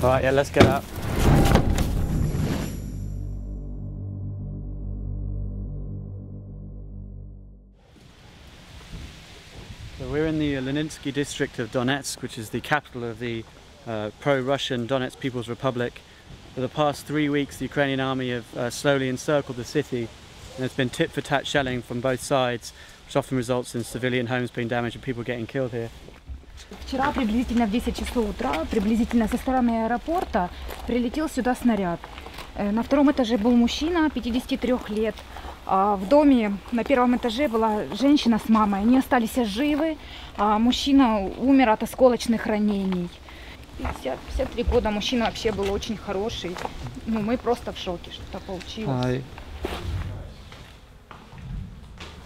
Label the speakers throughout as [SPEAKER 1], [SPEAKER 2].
[SPEAKER 1] Alright, yeah, let's get out. So we're in the LENINSKY district of Donetsk, which is the capital of the pro-Russian Donetsk Peoples Republic. For the past 3 weeks, the Ukrainian army have slowly encircled the city, and there's been tit-for-tat shelling from both sides, which often results in civilian homes being damaged and people getting killed here.
[SPEAKER 2] Вчера приблизительно в 10 часов утра, приблизительно со стороны аэропорта, прилетел сюда снаряд. На втором этаже был мужчина 53 лет. А в доме на первом этаже была женщина с мамой. Они остались живы, а мужчина умер от осколочных ранений. 53 года, мужчина вообще был очень хороший. Ну, мы просто в шоке, что так получилось.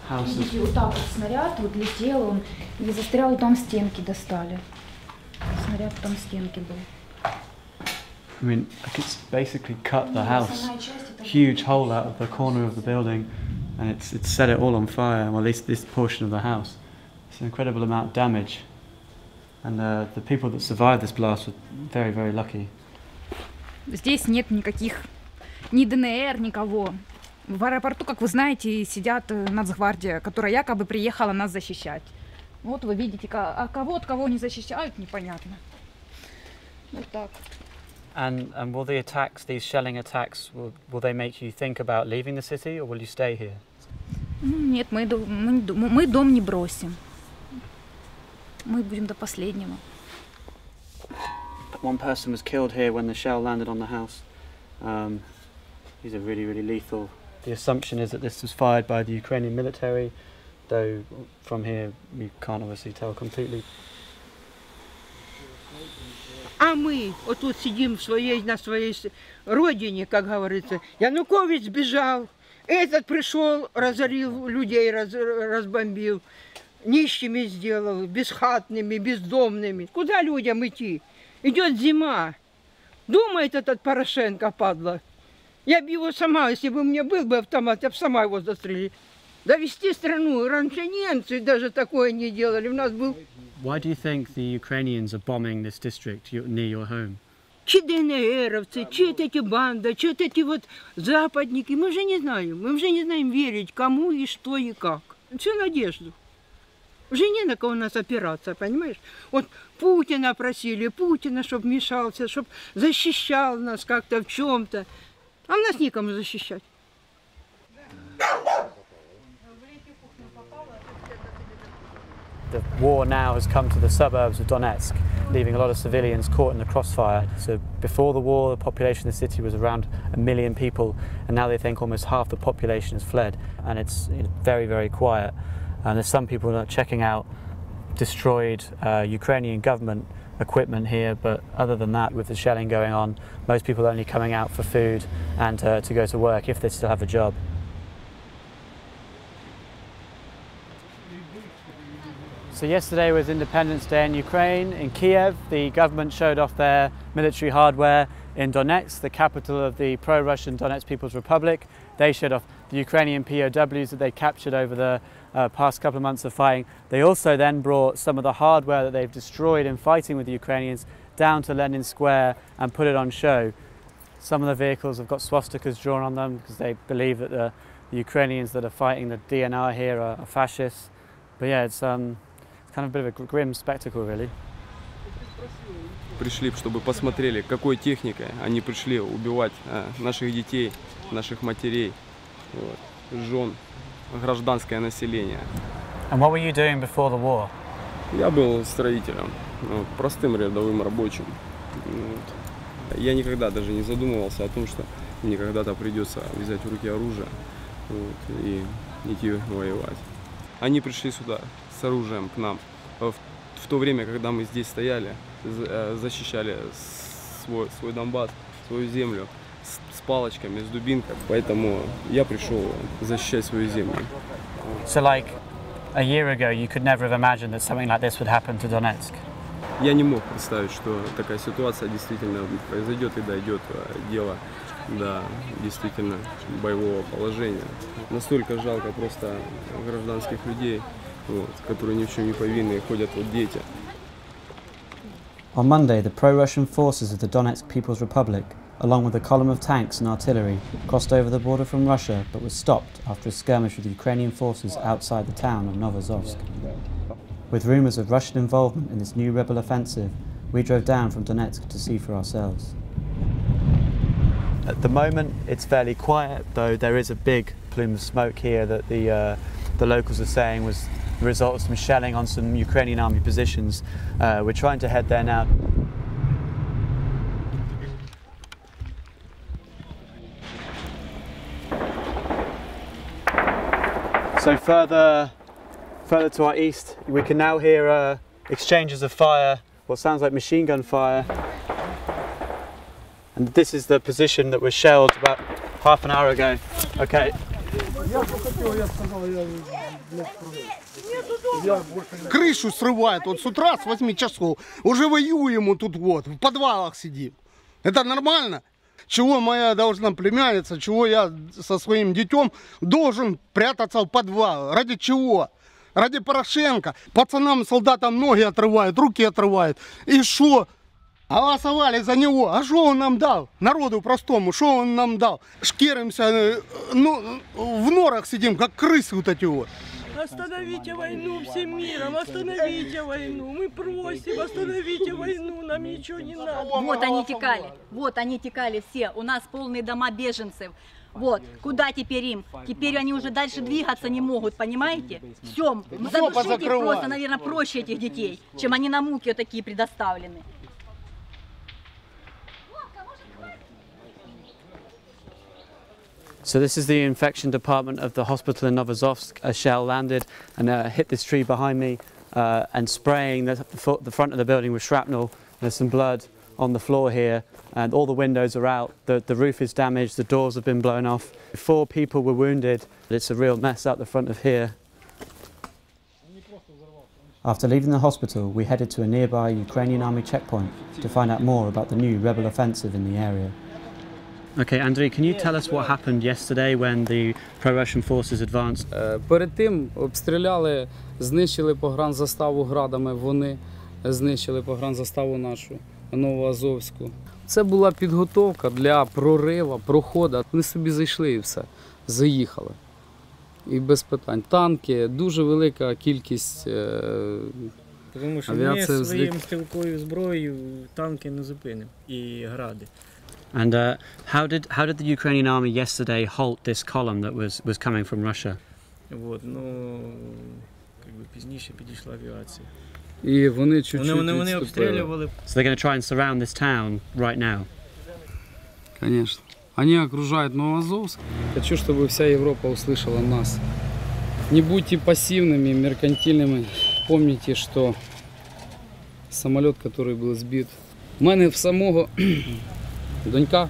[SPEAKER 2] Видите, вот так вот снаряд вот летел, он и застрял, там стенки достали. Снаряд там стенки был.
[SPEAKER 1] I mean, it's basically cut the house, huge hole out of the corner of the building, and it's set it all on fire, well, at least this portion of the house. It's an incredible amount of damage, and the people that survived this blast were very, very lucky.
[SPEAKER 2] Здесь нет никаких, ни ДНР, никого. В аэропорту, как вы знаете, сидят нацгвардия, которая якобы приехала нас защищать. Вот вы видите, а кого от кого не защищают, непонятно. Вот так.
[SPEAKER 1] And will the attacks, these shelling attacks, will they make you think about leaving the city, or will you stay here?
[SPEAKER 2] Нет, мы дом не бросим. Мы будем до последнего.
[SPEAKER 1] One person was killed here when the shell landed on the house. These are really, really lethal. The assumption is that this was fired by the Ukrainian military, though from here we can't obviously tell completely.
[SPEAKER 3] А мы вот тут сидим на своей родине, как говорится. Янукович сбежал, этот пришел, разорил людей, разбомбил, нищими сделал, бесхатными, бездомными. Куда людям идти? Идет зима. Думает этот Порошенко, падла. Я бы его сама, если бы у меня был бы автомат, я бы сама его застрелила. Довести страну. Раньше немцы даже такое не делали. У нас был...
[SPEAKER 1] Why do you think the Ukrainians are bombing this district near your home?
[SPEAKER 3] Чи ДНРовцы, чи эти банды, чи эти вот западники. Мы уже не знаем. Мы уже не знаем верить, кому и что и как. Всю надежду. Уже не на кого нас опираться, понимаешь? Вот Путина просили, Путина, чтобы вмешался, чтобы защищал нас как-то в чем-то. А у нас никому защищать.
[SPEAKER 1] The war now has come to the suburbs of Donetsk, leaving a lot of civilians caught in the crossfire. So before the war, the population of the city was around 1 million people, and now they think almost half the population has fled, and it's very, very quiet. And there's some people that are checking out destroyed Ukrainian government equipment here, but other than that, with the shelling going on, most people are only coming out for food and to go to work if they still have a job. So yesterday was Independence Day in Ukraine. In Kiev, the government showed off their military hardware. In Donetsk, the capital of the pro-Russian Donetsk Peoples Republic, they showed off the Ukrainian POWs that they captured over the past couple of months of fighting. They also then brought some of the hardware that they've destroyed in fighting with the Ukrainians down to Lenin Square and put it on show. Some of the vehicles have got swastikas drawn on them because they believe that the Ukrainians that are fighting the DNR here are fascists. But yeah, it's kind of a bit of a grim spectacle, really.
[SPEAKER 4] Пришли, чтобы посмотрели, какой техникой они пришли убивать наших детей, наших матерей, жен, гражданское население.
[SPEAKER 1] And what were you doing before the war?
[SPEAKER 4] Я был строителем, простым рядовым рабочим. Я никогда даже не задумывался о том, что мне когда-то придется взять в руки оружие и идти воевать. Они пришли сюда с оружием к нам в то время, когда мы здесь стояли, защищали свой Донбасс, свою землю с палочками, с дубинкой. Поэтому я пришел защищать свою землю.
[SPEAKER 1] So like a year ago, you could never have imagined that something like this would happen to Donetsk?
[SPEAKER 4] Я не мог представить, что такая ситуация действительно произойдет и дойдет дело да, действительно боевого положения. Настолько жалко просто гражданских людей, вот, которые ни в чем не повинны, ходят вот дети.
[SPEAKER 1] On Monday, the pro-Russian forces of the Donetsk Peoples Republic, along with a column of tanks and artillery, crossed over the border from Russia but was stopped after a skirmish with Ukrainian forces outside the town of Novoazovsk. With rumours of Russian involvement in this new rebel offensive, we drove down from Donetsk to see for ourselves. At the moment it's fairly quiet, though there is a big plume of smoke here that the locals are saying was the result of some shelling on some Ukrainian army positions. We're trying to head there now. So further to our east, we can now hear exchanges of fire, what sounds like machine gun fire. And this is the position that was shelled about half an hour ago. Okay.
[SPEAKER 5] Крышу срывает вот с утра, с 8 часов. Уже воюем мы тут вот, в подвалах сидим. Это нормально? Чего моя должна племянница, чего я со своим детем должен прятаться в подвал? Ради чего? Ради Порошенко. Пацанам, солдатам ноги отрывают, руки отрывают. И что? Голосовали за него. А что он нам дал? Народу простому, что он нам дал? Шкеримся, ну, в норах сидим, как крысы вот эти вот.
[SPEAKER 6] Остановите войну всем миром, остановите войну. Мы просим, остановите войну, нам ничего не надо.
[SPEAKER 7] Вот они текали все. У нас полные дома беженцев. Вот, куда теперь им? Теперь они уже дальше двигаться не могут, понимаете? Все, задушить их просто, наверное, проще этих детей, чем они на муки вот такие предоставлены.
[SPEAKER 1] So this is the infection department of the hospital in Novoazovsk. A shell landed and hit this tree behind me and spraying the front of the building with shrapnel. There's some blood on the floor here and all the windows are out. The roof is damaged, the doors have been blown off. 4 people were wounded. It's a real mess out the front of here. After leaving the hospital, we headed to a nearby Ukrainian army checkpoint to find out more about the new rebel offensive in the area. Okay, Andrei, can you tell us what happened yesterday when the pro-Russian forces advanced?
[SPEAKER 8] Перед тим обстріляли, знищили погранзаставу градами, вони знищили погранзаставу нашу, Новоазовську. Це була підготовка для прориву, проходу. Вони собі зайшли і все, заїхали. І без питань. Танки, дуже велика кількість
[SPEAKER 6] Тому що ми своїм стрілковою зброєю танки не зупинимо і гради.
[SPEAKER 1] And how did the Ukrainian army yesterday halt this column that was coming from Russia?
[SPEAKER 6] Вот, ну, якби пізніше підійшла авіація.
[SPEAKER 8] І вони чуть-чуть
[SPEAKER 6] Вони обстрілювали.
[SPEAKER 1] So they're going to try and surround this town right now.
[SPEAKER 8] Конечно. Они окружают Новоазовск. Хочу, чтобы вся Европа услышала нас. Не будьте пассивными, меркантильными. Помните, что самолет, который был сбит. У мене в самого донька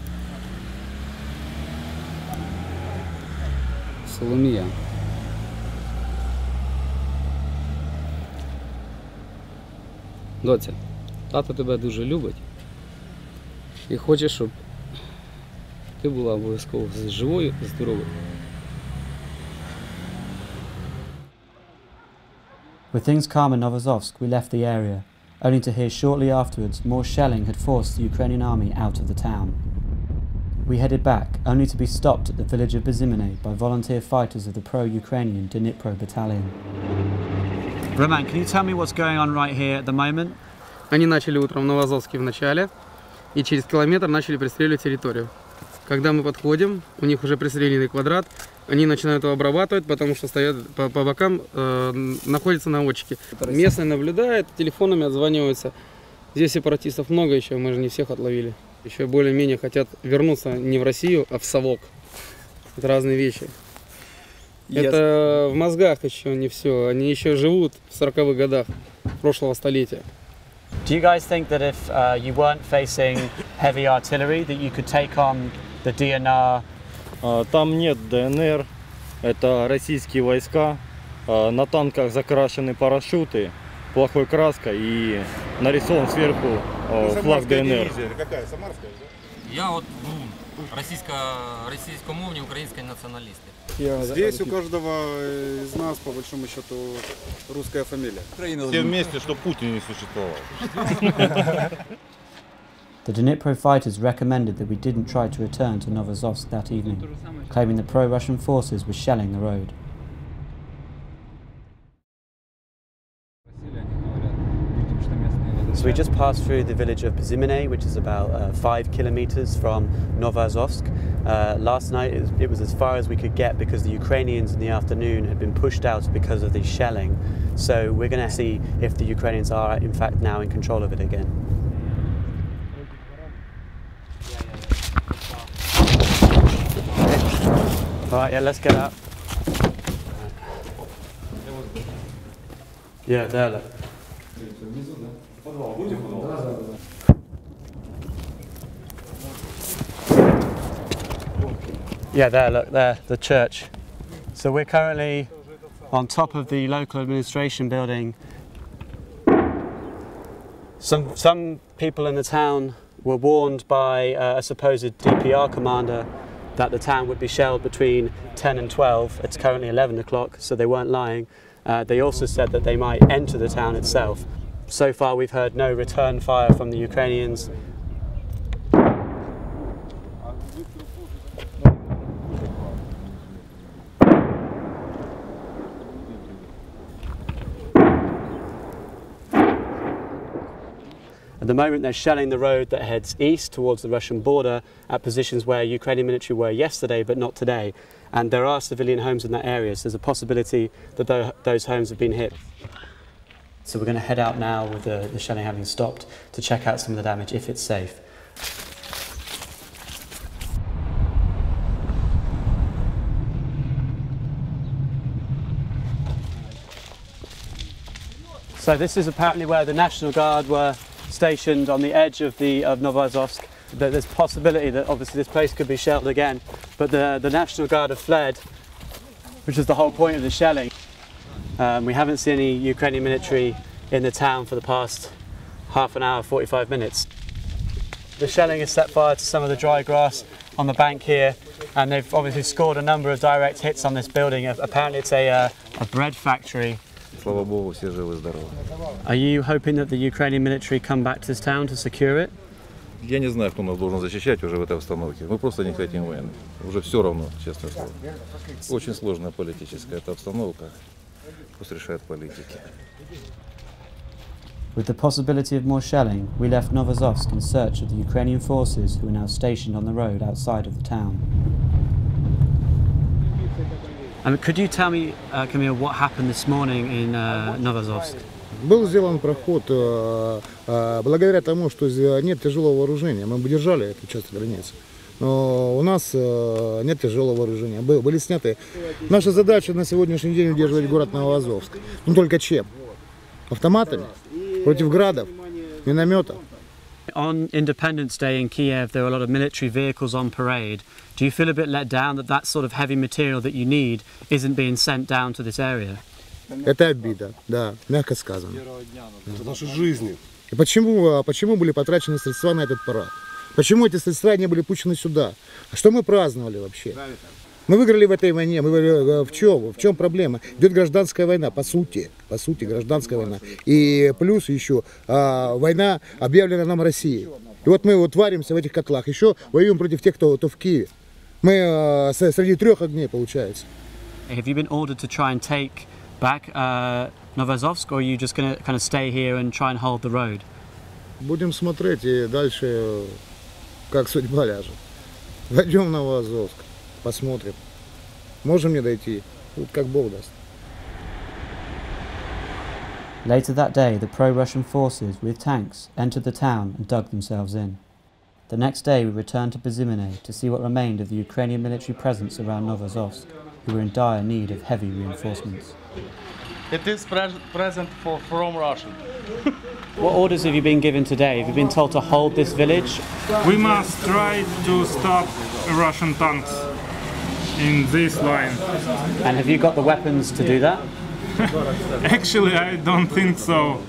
[SPEAKER 8] Соломія. Доця, тато тебе дуже любить і хоче, щоб ти була обов'язково живою і здоровою.
[SPEAKER 1] With things calm in Novoazovsk, we left the area, only to hear shortly afterwards more shelling had forced the Ukrainian army out of the town. We headed back, only to be stopped at the village of BEZIMENNE by volunteer fighters of the pro-Ukrainian Dnipro battalion. Roman, can you tell me what's going on right here at the moment?
[SPEAKER 8] Они начали утром в Новоазовске в начале и через километр начали пристреливать территорию. Когда мы подходим, у них уже пристреленный квадрат, они начинают его обрабатывать, потому что стоят по бокам, находятся наводчики. Местные наблюдают, телефонами отзваниваются. Здесь сепаратистов много еще, мы же не всех отловили. Еще более-менее хотят вернуться не в Россию, а в совок. Это разные вещи. Это в мозгах еще не все. Они еще живут в 40-х годах прошлого столетия.
[SPEAKER 1] Do you guys think that if you weren't facing heavy artillery, that you could take on the DNR?
[SPEAKER 9] Там нет ДНР, это российские войска. На танках закрашены парашюты плохой краской и нарисован сверху флаг ДНР.
[SPEAKER 10] Какая, самарская? Я вот Российскомовные украинские националисты.
[SPEAKER 11] Здесь у каждого из нас, по большому счету, русская фамилия.
[SPEAKER 12] Все вместе, чтобы Путин не существовал.
[SPEAKER 1] The Dnipro fighters recommended that we didn't try to return to Novoazovsk that evening, claiming the pro-Russian forces were shelling the road. So we just passed through the village of BEZIMENNE, which is about 5 kilometers from Novoazovsk. Last night it was as far as we could get because the Ukrainians in the afternoon had been pushed out because of the shelling. So we're going to see if the Ukrainians are in fact now in control of it again. Alright, yeah, let's get out. Yeah, there, look. Yeah, there, look, there, the church. So we're currently on top of the local administration building. Some people in the town were warned by a supposed DPR commander that the town would be shelled between 10 and 12. It's currently 11 o'clock, so they weren't lying. They also said that they might enter the town itself. So far we've heard no return fire from the Ukrainians. At the moment they're shelling the road that heads east towards the Russian border at positions where Ukrainian military were yesterday but not today. And there are civilian homes in that area, so there's a possibility that those homes have been hit. So we're going to head out now with the shelling having stopped to check out some of the damage if it's safe. So this is apparently where the National Guard were stationed on the edge of Novoazovsk. There's a possibility that obviously this place could be shelled again, but the National Guard have fled, which is the whole point of the shelling. We haven't seen any Ukrainian military in the town for the past half an hour, 45 minutes. The shelling has set fire to some of the dry grass on the bank here, and they've obviously scored a number of direct hits on this building. Apparently it's a bread factory.
[SPEAKER 12] Слава Богу, все живы и здоровы.
[SPEAKER 1] Are you hoping that the Ukrainian military come back to this town to secure it?
[SPEAKER 12] Я не знаю, кто нас должен защищать уже в этой обстановке. Мы просто не хотим войны. Уже все равно, честное слово. Очень сложная политическая эта обстановка. Пусть решают политики.
[SPEAKER 1] With the possibility of more shelling, we left Novoazovsk in search of the Ukrainian forces who are now stationed on the road outside of the town. Could you tell me, Camille, what happened this morning in Novoazovsk?
[SPEAKER 13] Был сделан проход благодаря тому, что нет тяжелого вооружения. Мы бы держали эту часть границы. Но у нас нет тяжелого вооружения. Были сняты. Наша задача на сегодняшний день удерживать город Новоазовск. Но только чем? Автоматами? Против градов? Минометов?
[SPEAKER 1] On Independence Day in Kiev, there were a lot of military vehicles on parade. Do you feel a bit let down that that sort of heavy material that you need isn't being sent down to this area?
[SPEAKER 13] Это обида, да, мягко сказано.
[SPEAKER 11] Это наши жизни.
[SPEAKER 13] И почему были потрачены средства на этот парад? Почему эти средства не были пущены сюда? А что мы праздновали вообще? Мы выиграли в этой войне. В чем проблема? Идет гражданская война, по сути гражданская война. И плюс еще война объявлена нам Россией. И вот мы вот варимся в этих котлах. Еще воюем против тех, кто в Киеве. Мы среди трех огней, получается.
[SPEAKER 1] Have you been ordered to try and take back Novoazovsk, or are you just going to kind of stay here and try and hold the road?
[SPEAKER 13] Будем смотреть и дальше, как судьба ляжет. Дойдем в Новоазовск, посмотрим. Можем не дойти, как Бог даст.
[SPEAKER 1] Later that day, the pro-Russian forces with tanks entered the town and dug themselves in. The next day, we returned to BEZIMENNE to see what remained of the Ukrainian military presence around Novoazovsk, who were in dire need of heavy reinforcements.
[SPEAKER 14] It is present from Russia.
[SPEAKER 1] What orders have you been given today? Have you been told to hold this village?
[SPEAKER 15] We must try to stop Russian tanks in this line.
[SPEAKER 1] And have you got the weapons to do that?
[SPEAKER 15] Actually, I don't think so.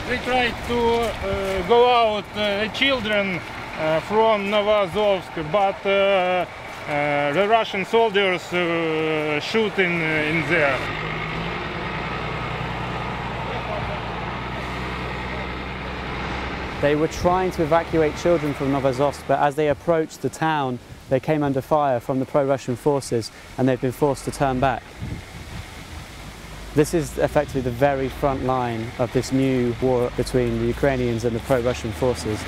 [SPEAKER 15] We try to go out, children from Novoazovsk, but the Russian soldiers shooting in there.
[SPEAKER 1] They were trying to evacuate children from Novoazovsk, but as they approached the town, they came under fire from the pro-Russian forces and they've been forced to turn back. This is effectively the very front line of this new war between the Ukrainians and the pro-Russian forces.